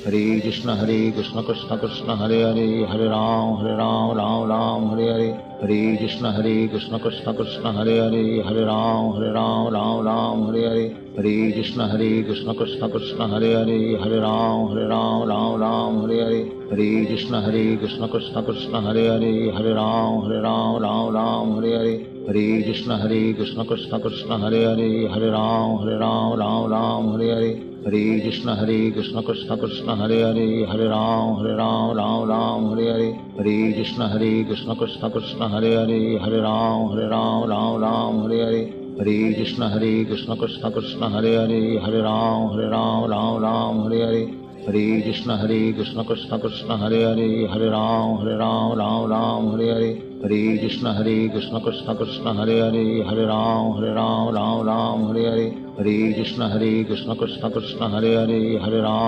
Hare Krishna Krishna Krishna Hare Hare, Hare Ram Ram Ram Hare Hare, Hare Krishna Krishna Krishna Hare Hare, Hare Ram Ram Ram Hare Hare, Hare Krishna Krishna Krishna Hare Hare, Hare Ram Ram Hare Hare, Hare Krishna Krishna Krishna Hare Hare, Hare Ram Ram Hare Hare, Hare Krishna Krishna Krishna Hare Hare, Hare Ram Ram Hare Hare, Hare Krishna Krishna Krishna Hare Hare, Hare Ram Hare Hare, Hare Krishna Krishna Krishna Hare Hare, Hare Ram Hare Hare, Hare Krishna Krishna Krishna Hare Hare, Hare Ram Hare Hare, Hare Krishna Krishna Krishna Hare Hare, Hare Ram Hare Hare, Hare Krishna Krishna Krishna Hare Hare, Hare Ram Hare Hare, Hare Krishna Krishna Krishna Hare Hare, Hare Ram